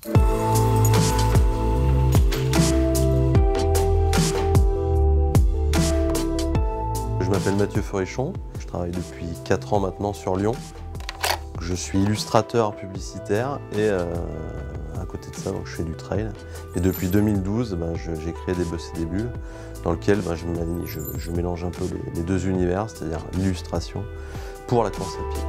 Je m'appelle Mathieu Forichon, je travaille depuis 4 ans maintenant sur Lyon. Je suis illustrateur publicitaire et à côté de ça, donc, je fais du trail. Et depuis 2012, j'ai créé des Bosses et des Bulles, dans lequel je mélange un peu les deux univers, c'est-à-dire l'illustration pour la course à pied.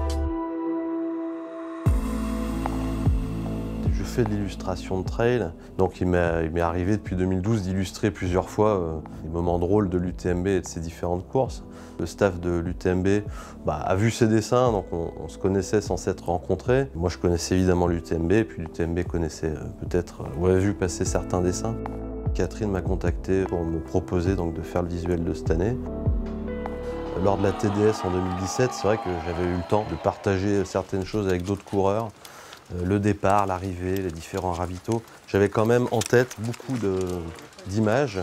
Je fais de l'illustration de trail, donc il m'est arrivé depuis 2012 d'illustrer plusieurs fois les moments drôles de l'UTMB et de ses différentes courses. Le staff de l'UTMB a vu ces dessins, donc on se connaissait sans s'être rencontrés. Moi je connaissais évidemment l'UTMB, et puis l'UTMB connaissait peut-être, ou avait vu passer certains dessins. Catherine m'a contacté pour me proposer donc, de faire le visuel de cette année. Lors de la TDS en 2017, c'est vrai que j'avais eu le temps de partager certaines choses avec d'autres coureurs. Le départ, l'arrivée, les différents ravitaux. J'avais quand même en tête beaucoup d'images,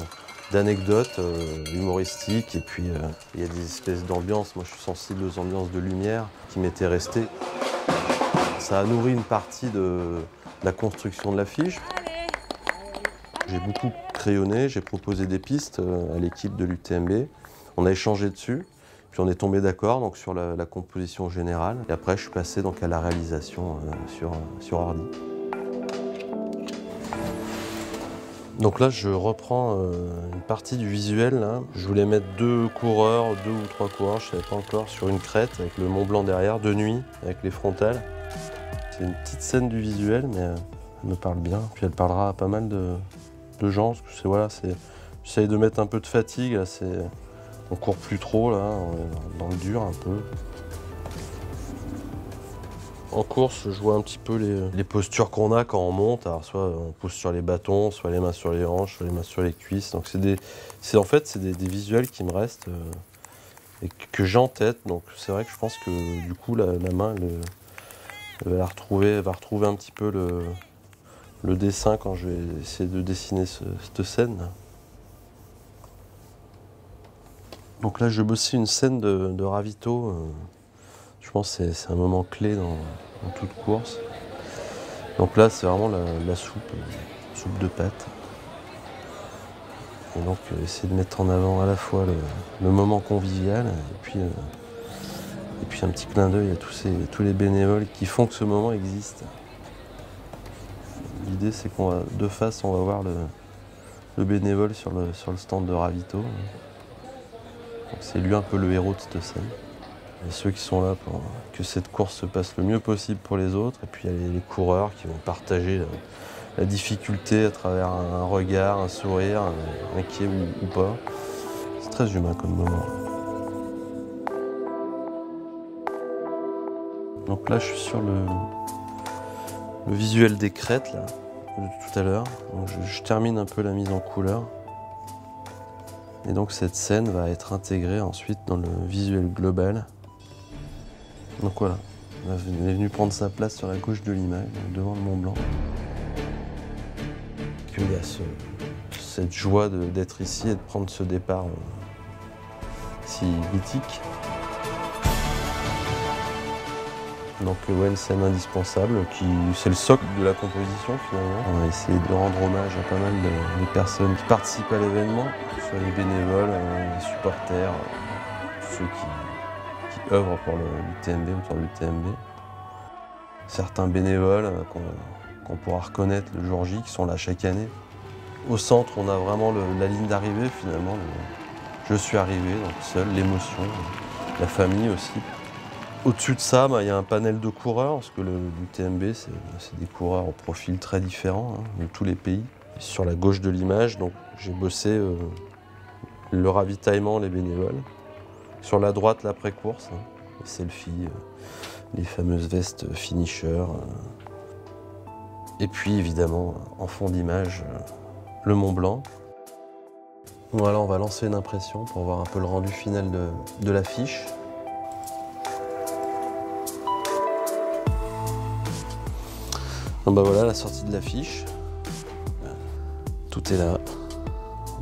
d'anecdotes humoristiques. Et puis, il y a des espèces d'ambiances. Moi, je suis sensible aux ambiances de lumière qui m'étaient restées. Ça a nourri une partie de la construction de l'affiche. J'ai beaucoup crayonné, j'ai proposé des pistes à l'équipe de l'UTMB. On a échangé dessus. Puis on est tombé d'accord sur la composition générale. Et après, je suis passé donc, à la réalisation sur ordi. Donc là, je reprends une partie du visuel. Là. Je voulais mettre 2 coureurs, 2 ou 3 coureurs, je ne savais pas encore, sur une crête avec le Mont Blanc derrière, de nuit, avec les frontales. C'est une petite scène du visuel, mais elle me parle bien. Puis elle parlera à pas mal de gens. Parce que j'essaye de mettre un peu de fatigue. Là, on court plus trop, là, on est dans le dur un peu. En course, je vois un petit peu les postures qu'on a quand on monte. Alors, soit on pousse sur les bâtons, soit les mains sur les hanches, soit les mains sur les cuisses. Donc en fait, c'est des visuels qui me restent et que j'ai en tête. Donc c'est vrai que je pense que du coup, la main, elle va retrouver un petit peu le dessin quand je vais essayer de dessiner cette scène. Donc là, je bossais une scène de ravito. Je pense que c'est un moment clé dans toute course. Donc là, c'est vraiment la soupe de pâtes. Et donc, essayer de mettre en avant à la fois le moment convivial et puis un petit clin d'œil à tous les bénévoles qui font que ce moment existe. L'idée, c'est de face, on va voir le bénévole sur le stand de ravito. C'est lui un peu le héros de cette scène. Et ceux qui sont là pour que cette course se passe le mieux possible pour les autres. Et puis il y a les coureurs qui vont partager la difficulté à travers un regard, un sourire, inquiet ou pas. C'est très humain comme moment. Donc là je suis sur le visuel des crêtes là, de tout à l'heure. Je termine un peu la mise en couleur. Et donc cette scène va être intégrée ensuite dans le visuel global. Donc voilà, elle est venue prendre sa place sur la gauche de l'image, devant le Mont Blanc. Il y a cette joie d'être ici et de prendre ce départ si mythique. Donc ouais, une scène indispensable, c'est le socle de la composition finalement. On a essayé de rendre hommage à pas mal de personnes qui participent à l'événement, que ce soit les bénévoles, les supporters, tous ceux qui œuvrent pour l'UTMB, autour de l'UTMB. Certains bénévoles qu'on pourra reconnaître le jour J, qui sont là chaque année. Au centre, on a vraiment la ligne d'arrivée finalement. Je suis arrivé, donc seul, l'émotion, la famille aussi. Au-dessus de ça, il y a un panel de coureurs, parce que l'UTMB, c'est des coureurs au profil très différent de tous les pays. Et sur la gauche de l'image, j'ai bossé le ravitaillement, les bénévoles. Sur la droite, l'après-course, les selfies, les fameuses vestes finisher. Et puis évidemment, en fond d'image, le Mont Blanc. Voilà, on va lancer une impression pour voir un peu le rendu final de l'affiche. Voilà la sortie de l'affiche. Tout est là.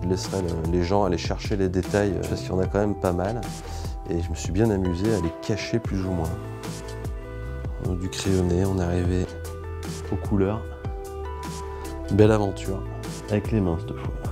Je laisserai les gens aller chercher les détails parce qu'il y en a quand même pas mal. Et je me suis bien amusé à les cacher plus ou moins. Du crayonné, on est arrivé aux couleurs. Belle aventure, avec les mains cette fois.